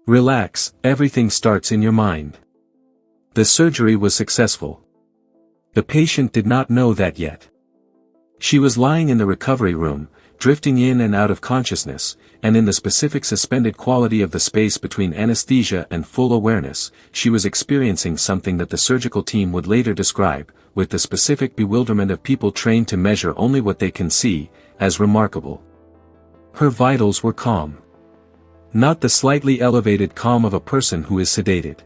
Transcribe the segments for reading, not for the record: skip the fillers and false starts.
Relax, everything starts in your mind. The surgery was successful. The patient did not know that yet. She was lying in the recovery room, drifting in and out of consciousness, and in the specific suspended quality of the space between anesthesia and full awareness, she was experiencing something that the surgical team would later describe, with the specific bewilderment of people trained to measure only what they can see, as remarkable. Her vitals were calm. Not the slightly elevated calm of a person who is sedated.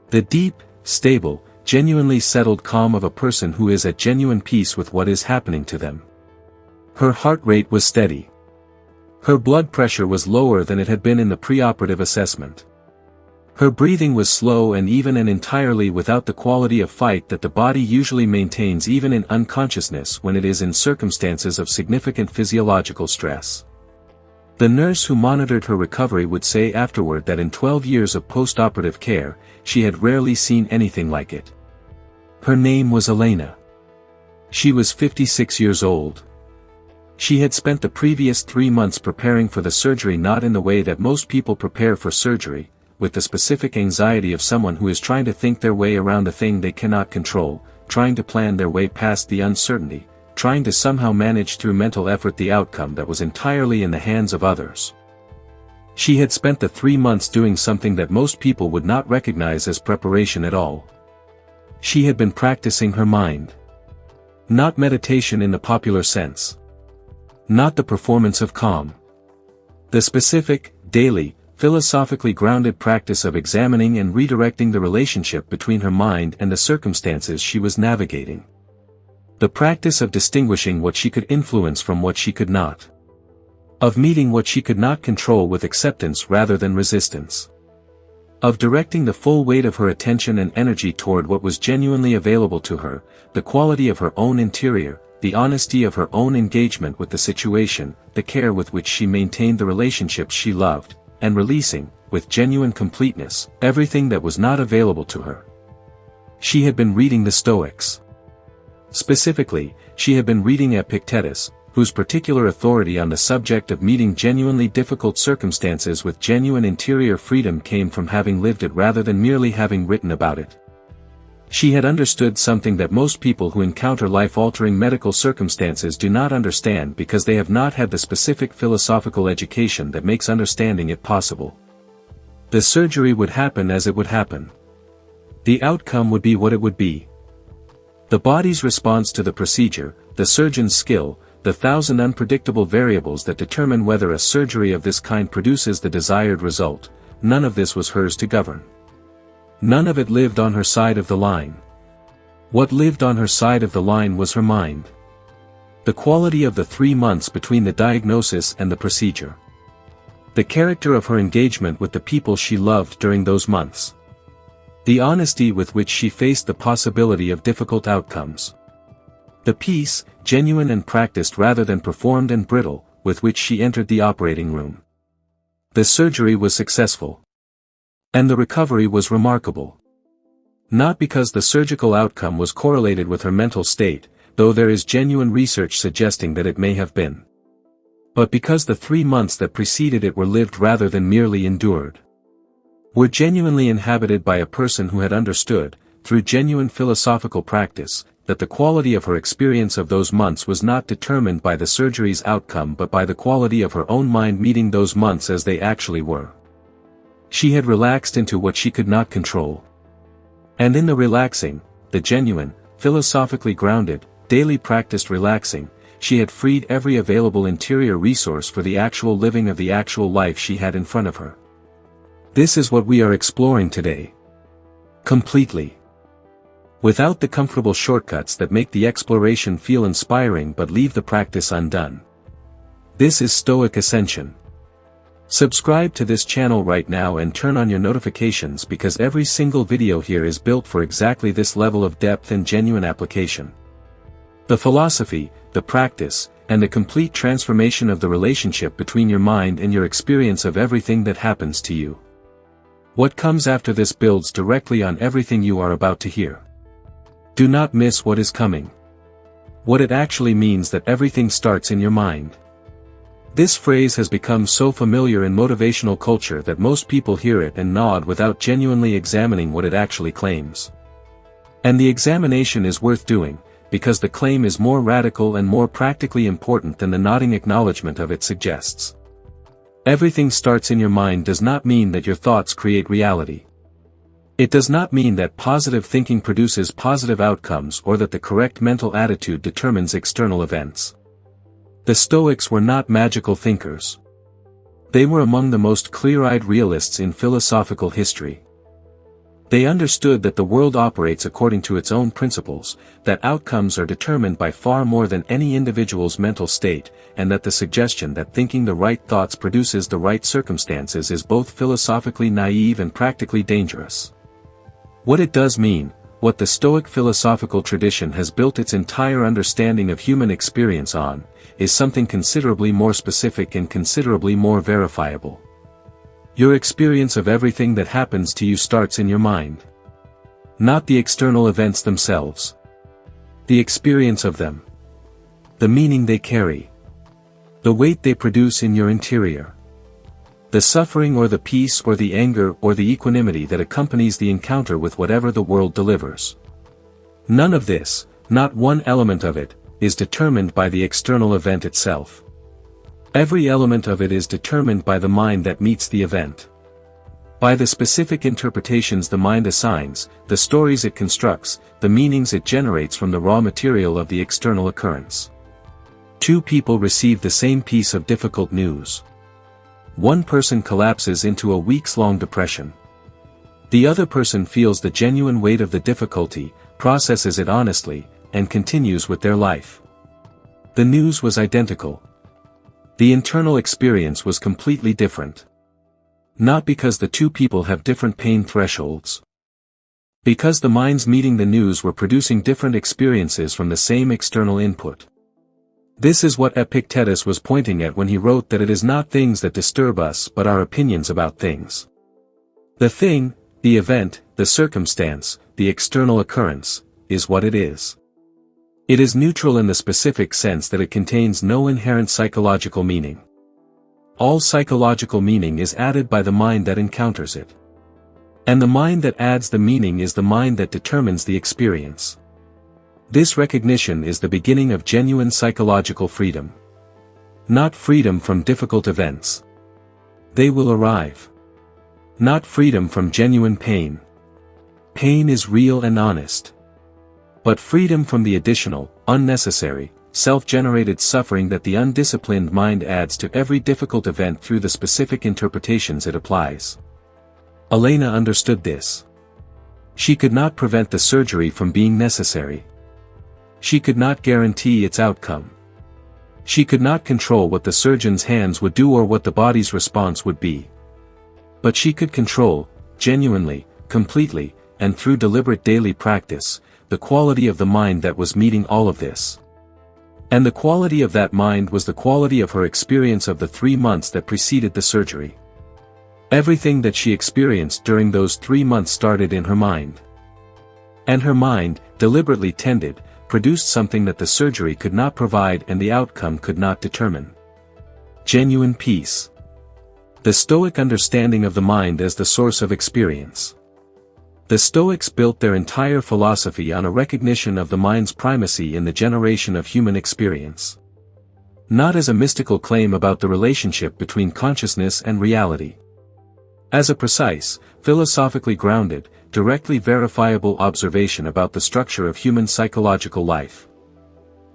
The deep, stable, genuinely settled calm of a person who is at genuine peace with what is happening to them. Her heart rate was steady. Her blood pressure was lower than it had been in the preoperative assessment. Her breathing was slow and even and entirely without the quality of fight that the body usually maintains even in unconsciousness when it is in circumstances of significant physiological stress. The nurse who monitored her recovery would say afterward that in 12 years of post-operative care, she had rarely seen anything like it. Her name was Elena. She was 56 years old. She had spent the previous 3 months preparing for the surgery, not in the way that most people prepare for surgery, with the specific anxiety of someone who is trying to think their way around a thing they cannot control, trying to plan their way past the uncertainty, trying to somehow manage through mental effort the outcome that was entirely in the hands of others. She had spent the 3 months doing something that most people would not recognize as preparation at all. She had been practicing her mind. Not meditation in the popular sense. Not the performance of calm. The specific, daily, philosophically grounded practice of examining and redirecting the relationship between her mind and the circumstances she was navigating. The practice of distinguishing what she could influence from what she could not. Of meeting what she could not control with acceptance rather than resistance. Of directing the full weight of her attention and energy toward what was genuinely available to her, the quality of her own interior, the honesty of her own engagement with the situation, the care with which she maintained the relationships she loved, and releasing, with genuine completeness, everything that was not available to her. She had been reading the Stoics. Specifically, she had been reading Epictetus, whose particular authority on the subject of meeting genuinely difficult circumstances with genuine interior freedom came from having lived it rather than merely having written about it. She had understood something that most people who encounter life-altering medical circumstances do not understand because they have not had the specific philosophical education that makes understanding it possible. The surgery would happen as it would happen. The outcome would be what it would be. The body's response to the procedure, the surgeon's skill, the 1,000 unpredictable variables that determine whether a surgery of this kind produces the desired result, none of this was hers to govern. None of it lived on her side of the line. What lived on her side of the line was her mind. The quality of the 3 months between the diagnosis and the procedure. The character of her engagement with the people she loved during those months. The honesty with which she faced the possibility of difficult outcomes. The peace, genuine and practiced rather than performed and brittle, with which she entered the operating room. The surgery was successful. And the recovery was remarkable. Not because the surgical outcome was correlated with her mental state, though there is genuine research suggesting that it may have been. But because the 3 months that preceded it were lived rather than merely endured. Were genuinely inhabited by a person who had understood, through genuine philosophical practice, that the quality of her experience of those months was not determined by the surgery's outcome but by the quality of her own mind meeting those months as they actually were. She had relaxed into what she could not control. And in the relaxing, the genuine, philosophically grounded, daily practiced relaxing, she had freed every available interior resource for the actual living of the actual life she had in front of her. This is what we are exploring today. Completely. Without the comfortable shortcuts that make the exploration feel inspiring but leave the practice undone. This is Stoic Ascension. Subscribe to this channel right now and turn on your notifications because every single video here is built for exactly this level of depth and genuine application. The philosophy, the practice, and the complete transformation of the relationship between your mind and your experience of everything that happens to you. What comes after this builds directly on everything you are about to hear. Do not miss what is coming. What it actually means that everything starts in your mind. This phrase has become so familiar in motivational culture that most people hear it and nod without genuinely examining what it actually claims. And the examination is worth doing, because the claim is more radical and more practically important than the nodding acknowledgement of it suggests. Everything starts in your mind does not mean that your thoughts create reality. It does not mean that positive thinking produces positive outcomes or that the correct mental attitude determines external events. The Stoics were not magical thinkers. They were among the most clear-eyed realists in philosophical history. They understood that the world operates according to its own principles, that outcomes are determined by far more than any individual's mental state, and that the suggestion that thinking the right thoughts produces the right circumstances is both philosophically naive and practically dangerous. What it does mean, what the Stoic philosophical tradition has built its entire understanding of human experience on, is something considerably more specific and considerably more verifiable. Your experience of everything that happens to you starts in your mind. Not the external events themselves. The experience of them. The meaning they carry. The weight they produce in your interior. The suffering or the peace or the anger or the equanimity that accompanies the encounter with whatever the world delivers. None of this, not one element of it, is determined by the external event itself. Every element of it is determined by the mind that meets the event. By the specific interpretations the mind assigns, the stories it constructs, the meanings it generates from the raw material of the external occurrence. Two people receive the same piece of difficult news. One person collapses into a weeks-long depression. The other person feels the genuine weight of the difficulty, processes it honestly, and continues with their life. The news was identical. The internal experience was completely different. Not because the two people have different pain thresholds. Because the minds meeting the news were producing different experiences from the same external input. This is what Epictetus was pointing at when he wrote that it is not things that disturb us but our opinions about things. The thing, the event, the circumstance, the external occurrence, is what it is. It is neutral in the specific sense that it contains no inherent psychological meaning. All psychological meaning is added by the mind that encounters it. And the mind that adds the meaning is the mind that determines the experience. This recognition is the beginning of genuine psychological freedom. Not freedom from difficult events. They will arrive. Not freedom from genuine pain. Pain is real and honest. But freedom from the additional, unnecessary, self-generated suffering that the undisciplined mind adds to every difficult event through the specific interpretations it applies. Elena understood this. She could not prevent the surgery from being necessary. She could not guarantee its outcome. She could not control what the surgeon's hands would do or what the body's response would be. But she could control, genuinely, completely, and through deliberate daily practice, the quality of the mind that was meeting all of this. And the quality of that mind was the quality of her experience of the 3 months that preceded the surgery. Everything that she experienced during those 3 months started in her mind. And her mind, deliberately tended, produced something that the surgery could not provide and the outcome could not determine. Genuine peace. The Stoic understanding of the mind as the source of experience. The Stoics built their entire philosophy on a recognition of the mind's primacy in the generation of human experience. Not as a mystical claim about the relationship between consciousness and reality. As a precise, philosophically grounded, directly verifiable observation about the structure of human psychological life.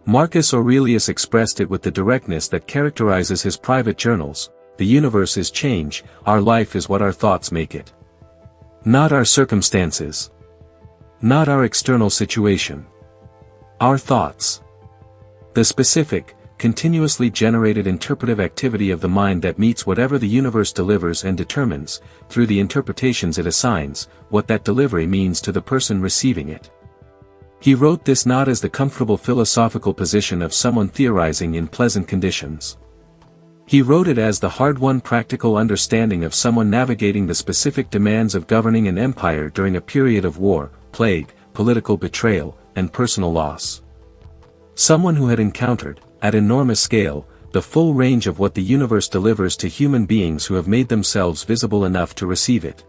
Marcus Aurelius expressed it with the directness that characterizes his private journals: the universe is change, our life is what our thoughts make it. Not our circumstances. Not our external situation. Our thoughts. The specific, continuously generated interpretive activity of the mind that meets whatever the universe delivers and determines, through the interpretations it assigns, what that delivery means to the person receiving it. He wrote this not as the comfortable philosophical position of someone theorizing in pleasant conditions. He wrote it as the hard-won practical understanding of someone navigating the specific demands of governing an empire during a period of war, plague, political betrayal, and personal loss. Someone who had encountered, at enormous scale, the full range of what the universe delivers to human beings who have made themselves visible enough to receive it.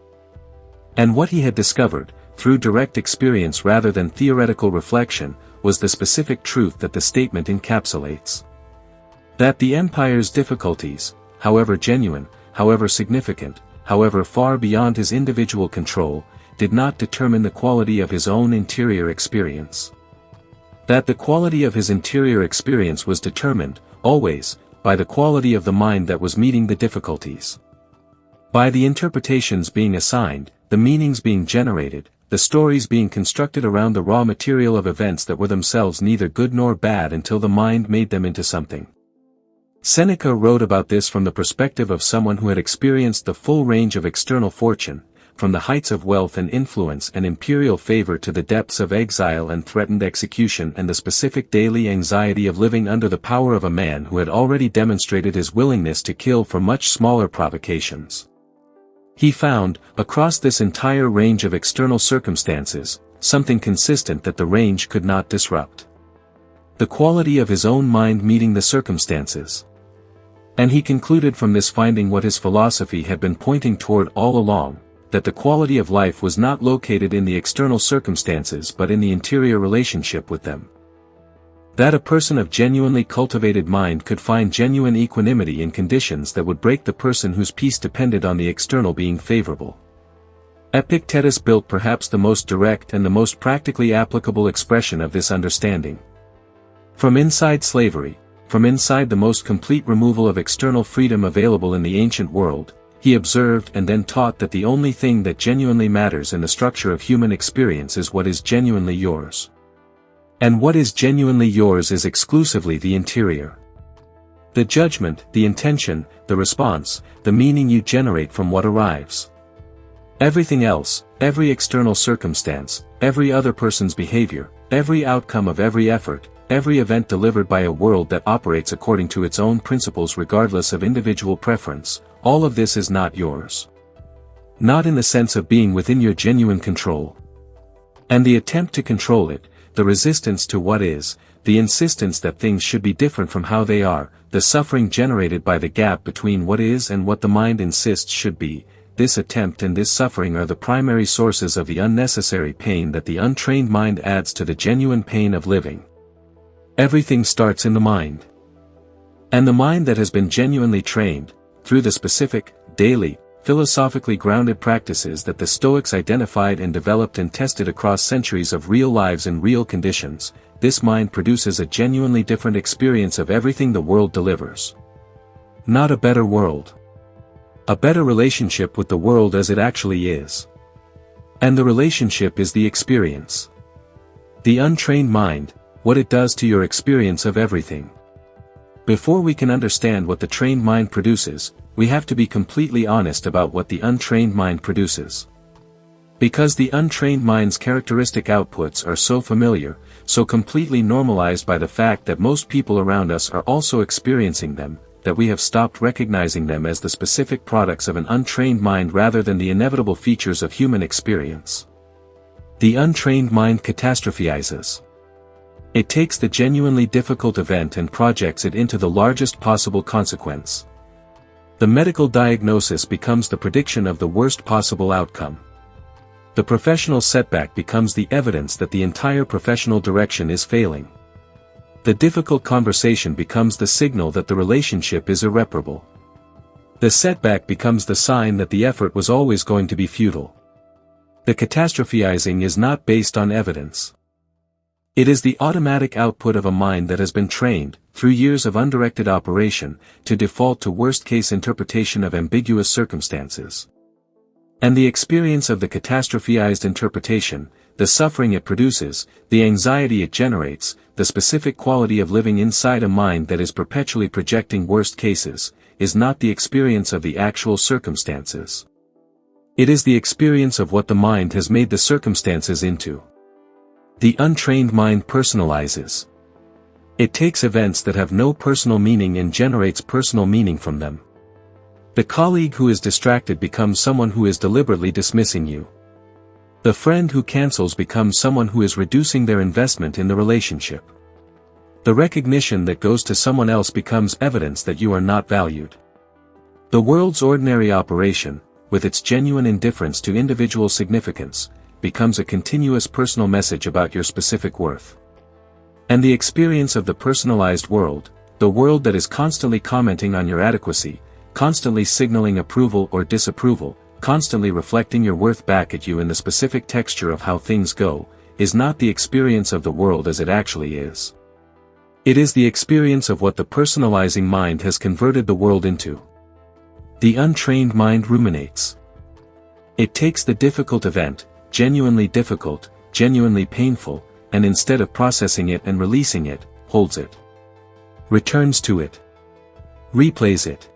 And what he had discovered, through direct experience rather than theoretical reflection, was the specific truth that the statement encapsulates. That the empire's difficulties, however genuine, however significant, however far beyond his individual control, did not determine the quality of his own interior experience. That the quality of his interior experience was determined, always, by the quality of the mind that was meeting the difficulties. By the interpretations being assigned, the meanings being generated, the stories being constructed around the raw material of events that were themselves neither good nor bad until the mind made them into something. Seneca wrote about this from the perspective of someone who had experienced the full range of external fortune, from the heights of wealth and influence and imperial favor to the depths of exile and threatened execution and the specific daily anxiety of living under the power of a man who had already demonstrated his willingness to kill for much smaller provocations. He found, across this entire range of external circumstances, something consistent that the range could not disrupt. The quality of his own mind meeting the circumstances. And he concluded from this finding what his philosophy had been pointing toward all along, that the quality of life was not located in the external circumstances but in the interior relationship with them. That a person of genuinely cultivated mind could find genuine equanimity in conditions that would break the person whose peace depended on the external being favorable. Epictetus built perhaps the most direct and the most practically applicable expression of this understanding. From inside slavery, from inside the most complete removal of external freedom available in the ancient world, he observed and then taught that the only thing that genuinely matters in the structure of human experience is what is genuinely yours. And what is genuinely yours is exclusively the interior. The judgment, the intention, the response, the meaning you generate from what arrives. Everything else, every external circumstance, every other person's behavior, every outcome of every effort, every event delivered by a world that operates according to its own principles regardless of individual preference, all of this is not yours. Not in the sense of being within your genuine control. And the attempt to control it, the resistance to what is, the insistence that things should be different from how they are, the suffering generated by the gap between what is and what the mind insists should be, this attempt and this suffering are the primary sources of the unnecessary pain that the untrained mind adds to the genuine pain of living. Everything starts in the mind. And the mind that has been genuinely trained, through the specific, daily, philosophically grounded practices that the Stoics identified and developed and tested across centuries of real lives in real conditions, this mind produces a genuinely different experience of everything the world delivers. Not a better world. A better relationship with the world as it actually is. And the relationship is the experience. The untrained mind, what it does to your experience of everything. Before we can understand what the trained mind produces, we have to be completely honest about what the untrained mind produces. Because the untrained mind's characteristic outputs are so familiar, so completely normalized by the fact that most people around us are also experiencing them, that we have stopped recognizing them as the specific products of an untrained mind rather than the inevitable features of human experience. The untrained mind catastrophizes. It takes the genuinely difficult event and projects it into the largest possible consequence. The medical diagnosis becomes the prediction of the worst possible outcome. The professional setback becomes the evidence that the entire professional direction is failing. The difficult conversation becomes the signal that the relationship is irreparable. The setback becomes the sign that the effort was always going to be futile. The catastrophizing is not based on evidence. It is the automatic output of a mind that has been trained, through years of undirected operation, to default to worst-case interpretation of ambiguous circumstances. And the experience of the catastrophized interpretation, the suffering it produces, the anxiety it generates, the specific quality of living inside a mind that is perpetually projecting worst cases, is not the experience of the actual circumstances. It is the experience of what the mind has made the circumstances into. The untrained mind personalizes. It takes events that have no personal meaning and generates personal meaning from them. The colleague who is distracted becomes someone who is deliberately dismissing you. The friend who cancels becomes someone who is reducing their investment in the relationship. The recognition that goes to someone else becomes evidence that you are not valued. The world's ordinary operation, with its genuine indifference to individual significance, becomes a continuous personal message about your specific worth. And the experience of the personalized world, the world that is constantly commenting on your adequacy, constantly signaling approval or disapproval, constantly reflecting your worth back at you in the specific texture of how things go, is not the experience of the world as it actually is. It is the experience of what the personalizing mind has converted the world into. The untrained mind ruminates. It takes the difficult event, genuinely difficult, genuinely painful, and instead of processing it and releasing it, holds it. Returns to it. Replays it.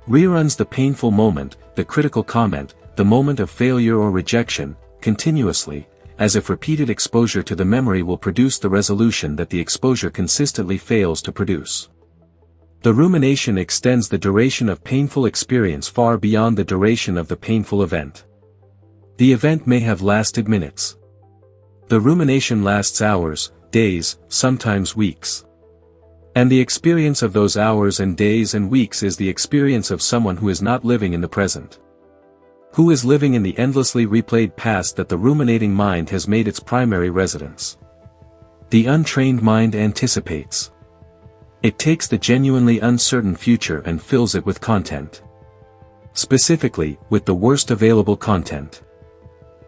Reruns the painful moment, the critical comment, the moment of failure or rejection, continuously, as if repeated exposure to the memory will produce the resolution that the exposure consistently fails to produce. The rumination extends the duration of painful experience far beyond the duration of the painful event. The event may have lasted minutes. The rumination lasts hours, days, sometimes weeks. And the experience of those hours and days and weeks is the experience of someone who is not living in the present. Who is living in the endlessly replayed past that the ruminating mind has made its primary residence. The untrained mind anticipates. It takes the genuinely uncertain future and fills it with content. Specifically, with the worst available content.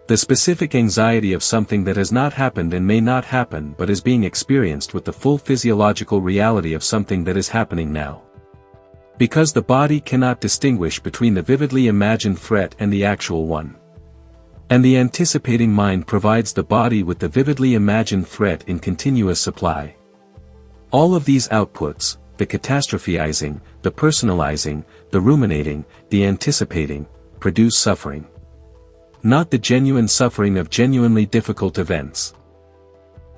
The specific anxiety of something that has not happened and may not happen but is being experienced with the full physiological reality of something that is happening now. Because the body cannot distinguish between the vividly imagined threat and the actual one. And the anticipating mind provides the body with the vividly imagined threat in continuous supply. All of these outputs, the catastrophizing, the personalizing, the ruminating, the anticipating, produce suffering. Not the genuine suffering of genuinely difficult events.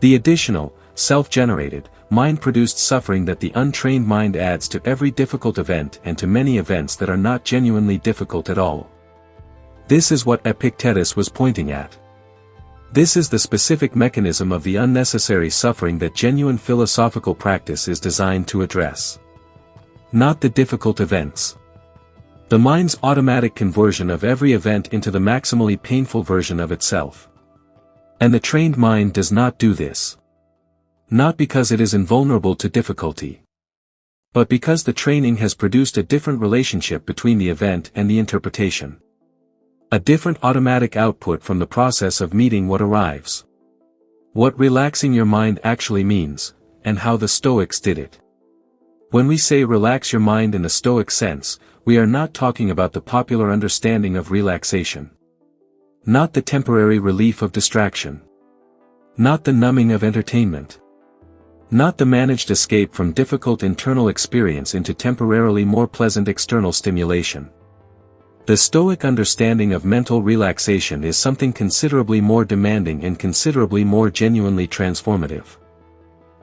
The additional, self-generated, mind-produced suffering that the untrained mind adds to every difficult event and to many events that are not genuinely difficult at all. This is what Epictetus was pointing at. This is the specific mechanism of the unnecessary suffering that genuine philosophical practice is designed to address. Not the difficult events. The mind's automatic conversion of every event into the maximally painful version of itself. And the trained mind does not do this. Not because it is invulnerable to difficulty. But because the training has produced a different relationship between the event and the interpretation. A different automatic output from the process of meeting what arrives. What relaxing your mind actually means, and how the Stoics did it. When we say relax your mind in the Stoic sense, we are not talking about the popular understanding of relaxation. Not the temporary relief of distraction. Not the numbing of entertainment. Not the managed escape from difficult internal experience into temporarily more pleasant external stimulation. The Stoic understanding of mental relaxation is something considerably more demanding and considerably more genuinely transformative.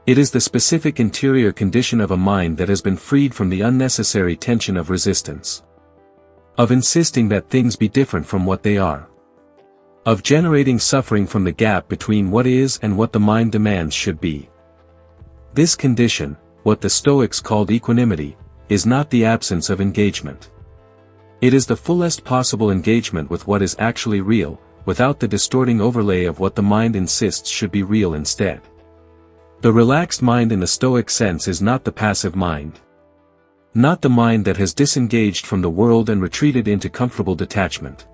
It is the specific interior condition of a mind that has been freed from the unnecessary tension of resistance. Of insisting that things be different from what they are. Of generating suffering from the gap between what is and what the mind demands should be. This condition, what the Stoics called equanimity, is not the absence of engagement. It is the fullest possible engagement with what is actually real, without the distorting overlay of what the mind insists should be real instead. The relaxed mind in the Stoic sense is not the passive mind. Not the mind that has disengaged from the world and retreated into comfortable detachment.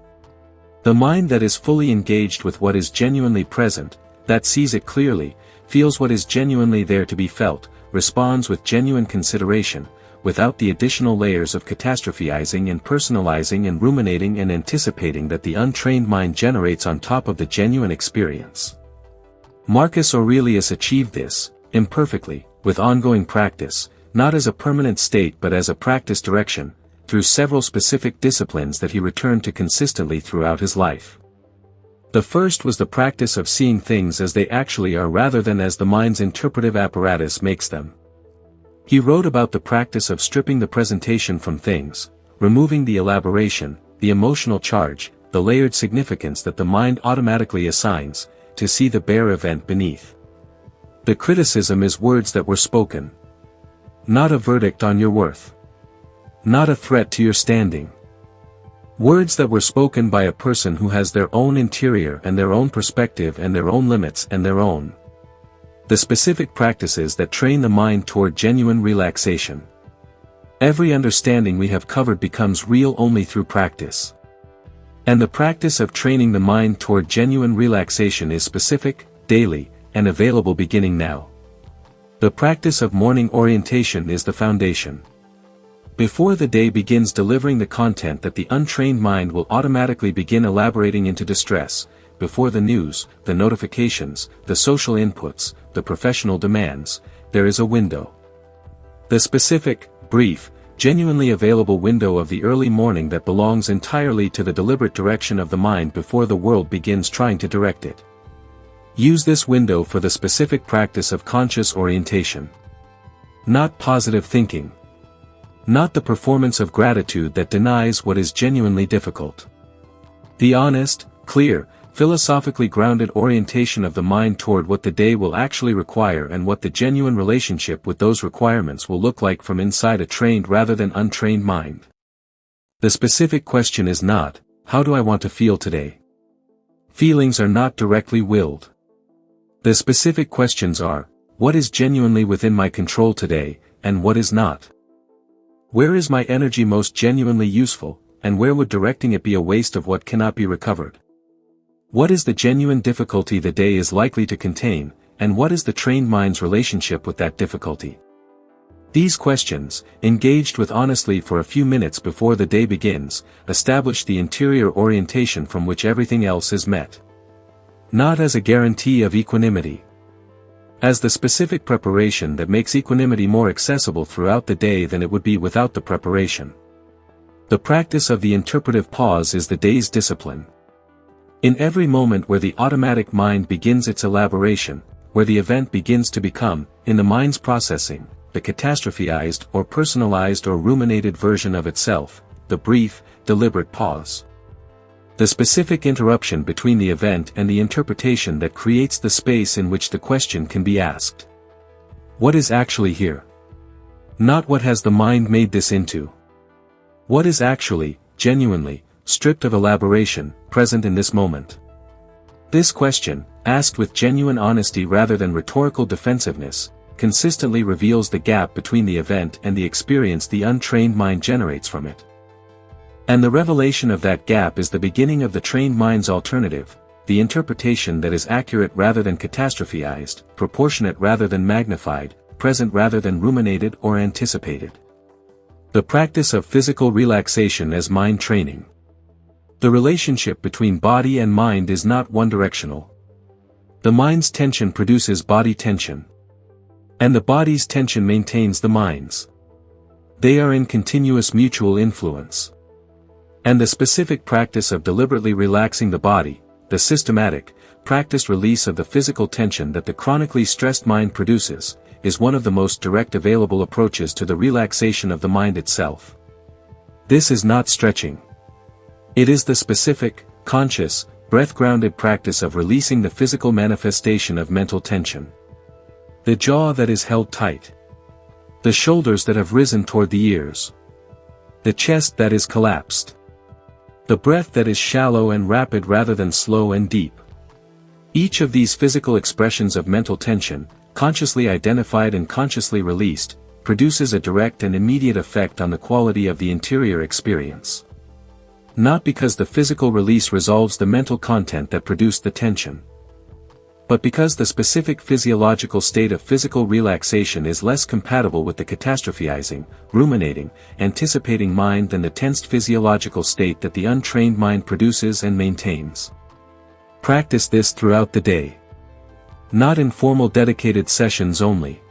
The mind that is fully engaged with what is genuinely present, that sees it clearly, feels what is genuinely there to be felt, responds with genuine consideration, without the additional layers of catastrophizing and personalizing and ruminating and anticipating that the untrained mind generates on top of the genuine experience. Marcus Aurelius achieved this, imperfectly, with ongoing practice, not as a permanent state but as a practice direction, through several specific disciplines that he returned to consistently throughout his life. The first was the practice of seeing things as they actually are rather than as the mind's interpretive apparatus makes them. He wrote about the practice of stripping the presentation from things, removing the elaboration, the emotional charge, the layered significance that the mind automatically assigns, to see the bare event beneath. The criticism is words that were spoken. Not a verdict on your worth. Not a threat to your standing. Words that were spoken by a person who has their own interior and their own perspective and their own limits and their own. The specific practices that train the mind toward genuine relaxation. Every understanding we have covered becomes real only through practice. And the practice of training the mind toward genuine relaxation is specific, daily, and available beginning now. The practice of morning orientation is the foundation. Before the day begins delivering the content that the untrained mind will automatically begin elaborating into distress, before the news, the notifications, the social inputs, the professional demands, there is a window. The specific, brief, genuinely available window of the early morning that belongs entirely to the deliberate direction of the mind before the world begins trying to direct it. Use this window for the specific practice of conscious orientation. Not positive thinking. Not the performance of gratitude that denies what is genuinely difficult. The honest, clear, philosophically grounded orientation of the mind toward what the day will actually require and what the genuine relationship with those requirements will look like from inside a trained rather than untrained mind. The specific question is not, how do I want to feel today? Feelings are not directly willed. The specific questions are, what is genuinely within my control today, and what is not? Where is my energy most genuinely useful, and where would directing it be a waste of what cannot be recovered? What is the genuine difficulty the day is likely to contain, and what is the trained mind's relationship with that difficulty? These questions, engaged with honestly for a few minutes before the day begins, establish the interior orientation from which everything else is met. Not as a guarantee of equanimity. As the specific preparation that makes equanimity more accessible throughout the day than it would be without the preparation. The practice of the interpretive pause is the day's discipline. In every moment where the automatic mind begins its elaboration, where the event begins to become, in the mind's processing, the catastrophized or personalized or ruminated version of itself, the brief, deliberate pause. The specific interruption between the event and the interpretation that creates the space in which the question can be asked. What is actually here? Not what has the mind made this into. What is actually, genuinely, stripped of elaboration, present in this moment? This question, asked with genuine honesty rather than rhetorical defensiveness, consistently reveals the gap between the event and the experience the untrained mind generates from it. And the revelation of that gap is the beginning of the trained mind's alternative, the interpretation that is accurate rather than catastrophized, proportionate rather than magnified, present rather than ruminated or anticipated. The practice of physical relaxation as mind training. The relationship between body and mind is not one-directional. The mind's tension produces body tension. And the body's tension maintains the mind's. They are in continuous mutual influence. And the specific practice of deliberately relaxing the body, the systematic, practiced release of the physical tension that the chronically stressed mind produces, is one of the most direct available approaches to the relaxation of the mind itself. This is not stretching. It is the specific, conscious, breath-grounded practice of releasing the physical manifestation of mental tension. The jaw that is held tight. The shoulders that have risen toward the ears. The chest that is collapsed. The breath that is shallow and rapid rather than slow and deep. Each of these physical expressions of mental tension, consciously identified and consciously released, produces a direct and immediate effect on the quality of the interior experience. Not because the physical release resolves the mental content that produced the tension, but because the specific physiological state of physical relaxation is less compatible with the catastrophizing, ruminating, anticipating mind than the tensed physiological state that the untrained mind produces and maintains. Practice this throughout the day. Not in formal dedicated sessions only.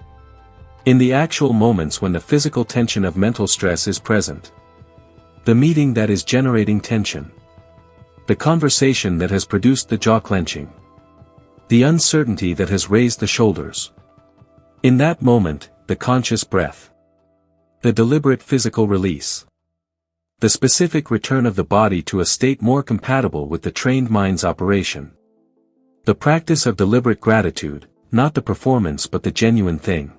In the actual moments when the physical tension of mental stress is present. The meeting that is generating tension. The conversation that has produced the jaw clenching. The uncertainty that has raised the shoulders. In that moment, the conscious breath. The deliberate physical release. The specific return of the body to a state more compatible with the trained mind's operation. The practice of deliberate gratitude, not the performance but the genuine thing.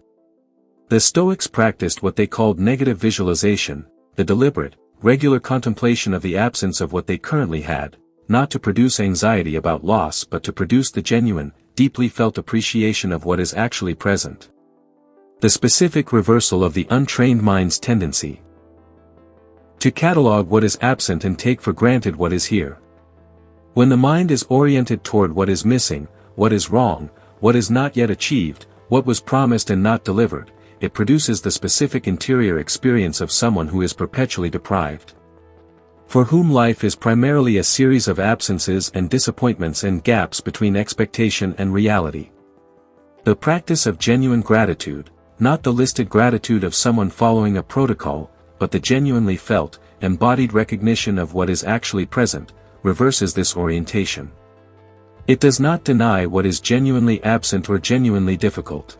The Stoics practiced what they called negative visualization, the deliberate, regular contemplation of the absence of what they currently had, not to produce anxiety about loss but to produce the genuine, deeply felt appreciation of what is actually present. The specific reversal of the untrained mind's tendency to catalog what is absent and take for granted what is here. When the mind is oriented toward what is missing, what is wrong, what is not yet achieved, what was promised and not delivered, it produces the specific interior experience of someone who is perpetually deprived, for whom life is primarily a series of absences and disappointments and gaps between expectation and reality. The practice of genuine gratitude, not the listed gratitude of someone following a protocol, but the genuinely felt, embodied recognition of what is actually present, reverses this orientation. It does not deny what is genuinely absent or genuinely difficult,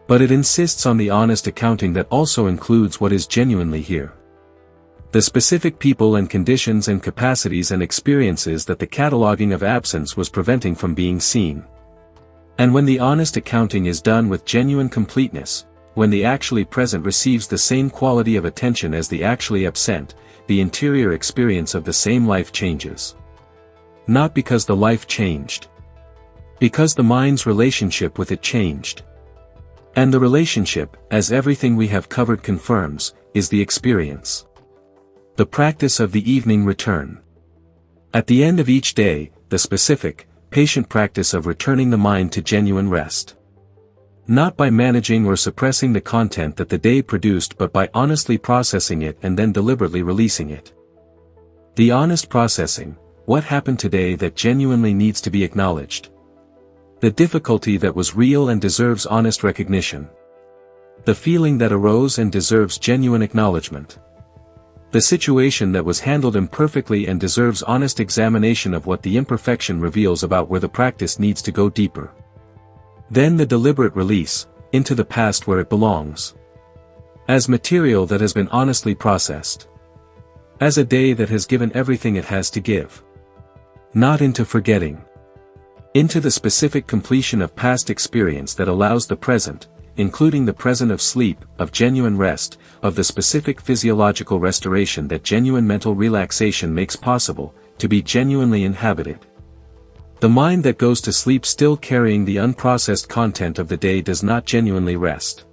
but it insists on the honest accounting that also includes what is genuinely here. The specific people and conditions and capacities and experiences that the cataloging of absence was preventing from being seen. And when the honest accounting is done with genuine completeness, when the actually present receives the same quality of attention as the actually absent, the interior experience of the same life changes. Not because the life changed, because the mind's relationship with it changed. And the relationship, as everything we have covered confirms, is the experience. The practice of the evening return. At the end of each day, the specific, patient practice of returning the mind to genuine rest. Not by managing or suppressing the content that the day produced but by honestly processing it and then deliberately releasing it. The honest processing, what happened today that genuinely needs to be acknowledged. The difficulty that was real and deserves honest recognition. The feeling that arose and deserves genuine acknowledgement. The situation that was handled imperfectly and deserves honest examination of what the imperfection reveals about where the practice needs to go deeper. Then the deliberate release, into the past where it belongs. As material that has been honestly processed. As a day that has given everything it has to give. Not into forgetting. Into the specific completion of past experience that allows the present, including the present of sleep, of genuine rest, of the specific physiological restoration that genuine mental relaxation makes possible, to be genuinely inhabited. The mind that goes to sleep still carrying the unprocessed content of the day does not genuinely rest.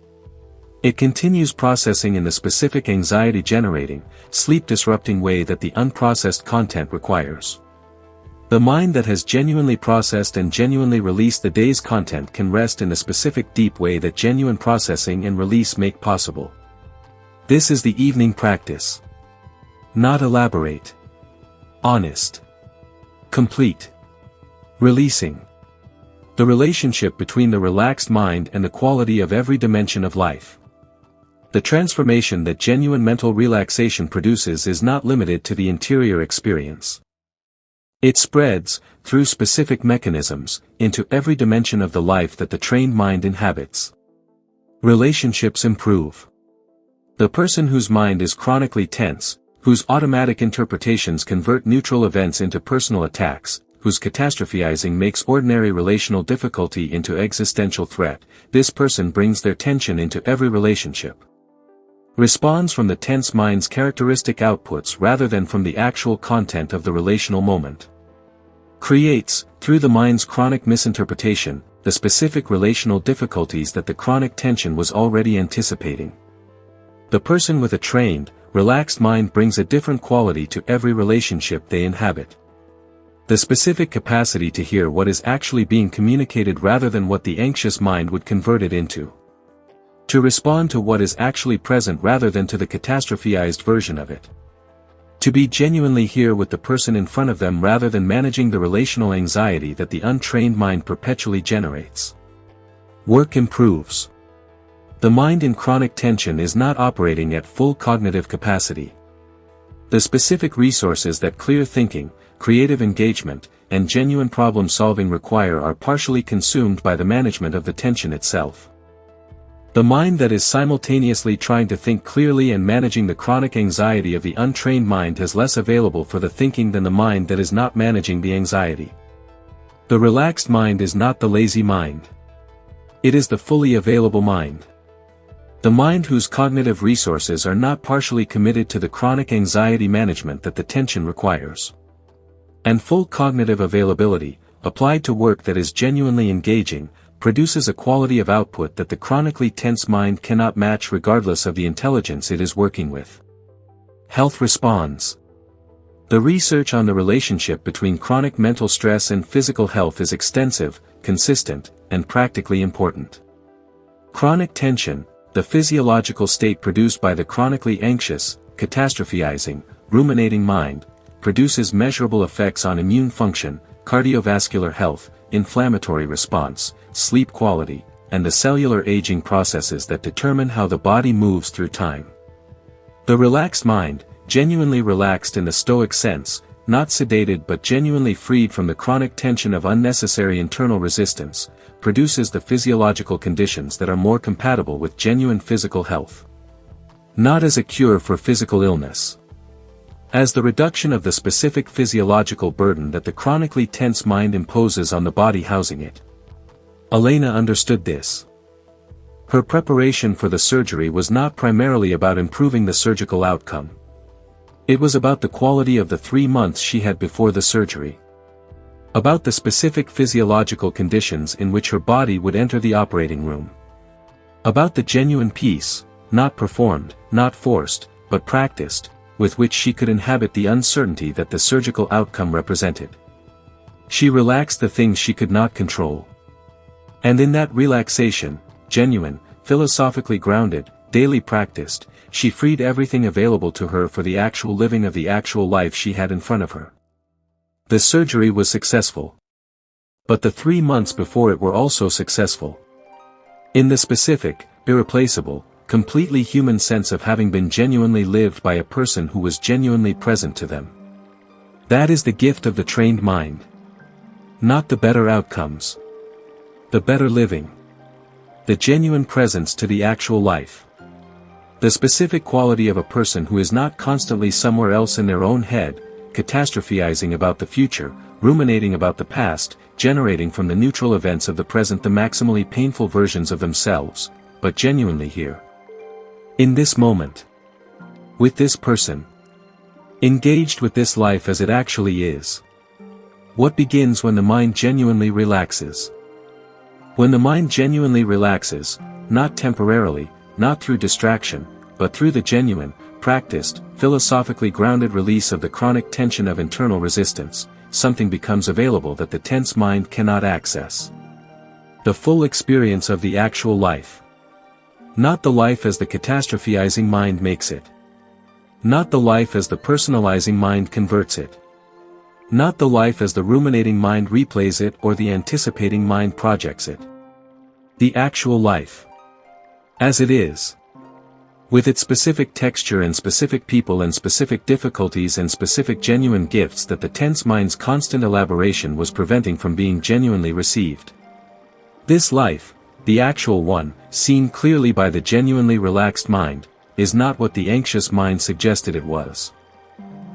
It continues processing in the specific anxiety-generating, sleep-disrupting way that the unprocessed content requires. The mind that has genuinely processed and genuinely released the day's content can rest in the specific deep way that genuine processing and release make possible. This is the evening practice. Not elaborate. Honest. Complete. Releasing. The relationship between the relaxed mind and the quality of every dimension of life. The transformation that genuine mental relaxation produces is not limited to the interior experience. It spreads, through specific mechanisms, into every dimension of the life that the trained mind inhabits. Relationships improve. The person whose mind is chronically tense, whose automatic interpretations convert neutral events into personal attacks, whose catastrophizing makes ordinary relational difficulty into existential threat, this person brings their tension into every relationship. Responds from the tense mind's characteristic outputs rather than from the actual content of the relational moment. Creates, through the mind's chronic misinterpretation, the specific relational difficulties that the chronic tension was already anticipating. The person with a trained, relaxed mind brings a different quality to every relationship they inhabit. The specific capacity to hear what is actually being communicated rather than what the anxious mind would convert it into. To respond to what is actually present rather than to the catastrophized version of it. To be genuinely here with the person in front of them rather than managing the relational anxiety that the untrained mind perpetually generates. Work improves. The mind in chronic tension is not operating at full cognitive capacity. The specific resources that clear thinking, creative engagement, and genuine problem-solving require are partially consumed by the management of the tension itself. The mind that is simultaneously trying to think clearly and managing the chronic anxiety of the untrained mind has less available for the thinking than the mind that is not managing the anxiety. The relaxed mind is not the lazy mind. It is the fully available mind. The mind whose cognitive resources are not partially committed to the chronic anxiety management that the tension requires. And full cognitive availability, applied to work that is genuinely engaging, produces a quality of output that the chronically tense mind cannot match regardless of the intelligence it is working with. Health responds. The research on the relationship between chronic mental stress and physical health is extensive, consistent, and practically important. Chronic tension, the physiological state produced by the chronically anxious, catastrophizing, ruminating mind, produces measurable effects on immune function, cardiovascular health, inflammatory response, sleep quality, and the cellular aging processes that determine how the body moves through time. The relaxed mind, genuinely relaxed in the Stoic sense, not sedated but genuinely freed from the chronic tension of unnecessary internal resistance, produces the physiological conditions that are more compatible with genuine physical health. Not as a cure for physical illness. As the reduction of the specific physiological burden that the chronically tense mind imposes on the body housing it. Elena understood this. Her preparation for the surgery was not primarily about improving the surgical outcome. It was about the quality of the 3 months she had before the surgery. About the specific physiological conditions in which her body would enter the operating room. About the genuine peace, not performed, not forced, but practiced, with which she could inhabit the uncertainty that the surgical outcome represented. She relaxed the things she could not control. And in that relaxation, genuine, philosophically grounded, daily practiced, she freed everything available to her for the actual living of the actual life she had in front of her. The surgery was successful. But the 3 months before it were also successful. In the specific, irreplaceable, completely human sense of having been genuinely lived by a person who was genuinely present to them. That is the gift of the trained mind. Not the better outcomes. The better living. The genuine presence to the actual life. The specific quality of a person who is not constantly somewhere else in their own head, catastrophizing about the future, ruminating about the past, generating from the neutral events of the present the maximally painful versions of themselves, but genuinely here. In this moment. With this person. Engaged with this life as it actually is. What begins when the mind genuinely relaxes? When the mind genuinely relaxes, not temporarily, not through distraction, but through the genuine, practiced, philosophically grounded release of the chronic tension of internal resistance, something becomes available that the tense mind cannot access. The full experience of the actual life. Not the life as the catastrophizing mind makes it. Not the life as the personalizing mind converts it. Not the life as the ruminating mind replays it or the anticipating mind projects it. The actual life. As it is. With its specific texture and specific people and specific difficulties and specific genuine gifts that the tense mind's constant elaboration was preventing from being genuinely received. This life, the actual one, seen clearly by the genuinely relaxed mind, is not what the anxious mind suggested it was.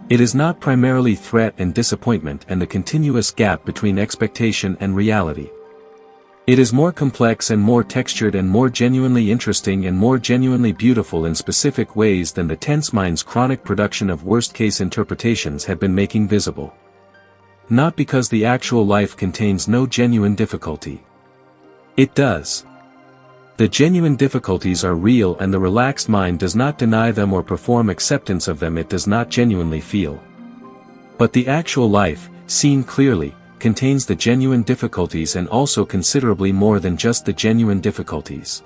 It is not primarily threat and disappointment and the continuous gap between expectation and reality. It is more complex and more textured and more genuinely interesting and more genuinely beautiful in specific ways than the tense mind's chronic production of worst-case interpretations had been making visible. Not because the actual life contains no genuine difficulty. It does. The genuine difficulties are real and the relaxed mind does not deny them or perform acceptance of them, it does not genuinely feel. But the actual life, seen clearly, contains the genuine difficulties and also considerably more than just the genuine difficulties.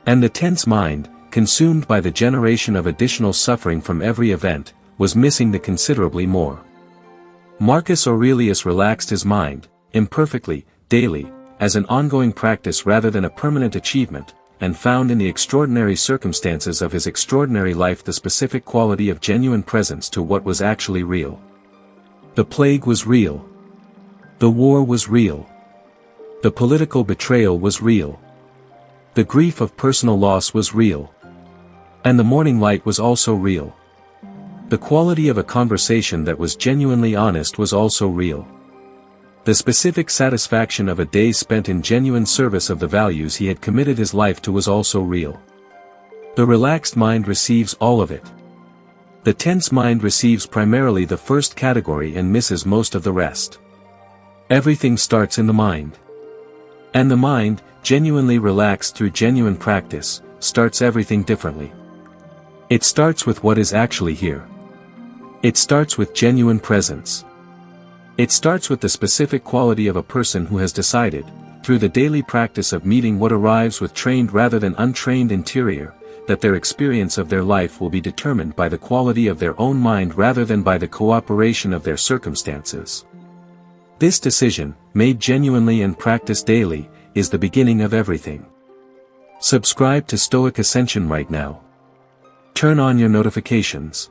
And the tense mind, consumed by the generation of additional suffering from every event, was missing the considerably more. Marcus Aurelius relaxed his mind, imperfectly, daily, as an ongoing practice rather than a permanent achievement, and found in the extraordinary circumstances of his extraordinary life the specific quality of genuine presence to what was actually real. The plague was real. The war was real. The political betrayal was real. The grief of personal loss was real. And the morning light was also real. The quality of a conversation that was genuinely honest was also real. The specific satisfaction of a day spent in genuine service of the values he had committed his life to was also real. The relaxed mind receives all of it. The tense mind receives primarily the first category and misses most of the rest. Everything starts in the mind. And the mind, genuinely relaxed through genuine practice, starts everything differently. It starts with what is actually here. It starts with genuine presence. It starts with the specific quality of a person who has decided, through the daily practice of meeting what arrives with trained rather than untrained interior, that their experience of their life will be determined by the quality of their own mind rather than by the cooperation of their circumstances. This decision, made genuinely and practiced daily, is the beginning of everything. Subscribe to Stoic Ascension right now. Turn on your notifications.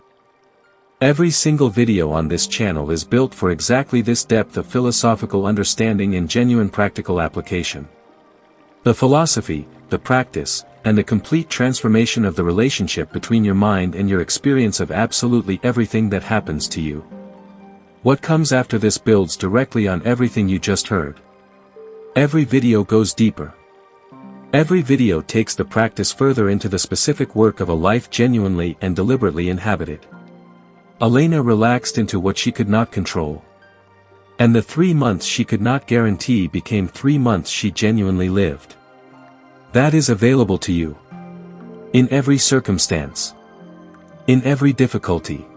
Every single video on this channel is built for exactly this depth of philosophical understanding and genuine practical application. The philosophy, the practice, and the complete transformation of the relationship between your mind and your experience of absolutely everything that happens to you. What comes after this builds directly on everything you just heard. Every video goes deeper. Every video takes the practice further into the specific work of a life genuinely and deliberately inhabited. Elena relaxed into what she could not control. And the 3 months she could not guarantee became 3 months she genuinely lived. That is available to you. In every circumstance. In every difficulty.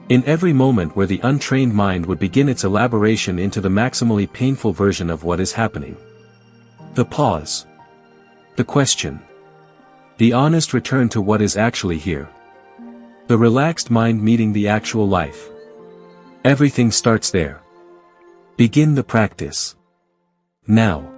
In every moment where the untrained mind would begin its elaboration into the maximally painful version of what is happening. The pause. The question. The honest return to what is actually here. The relaxed mind meeting the actual life. Everything starts there. Begin the practice. Now.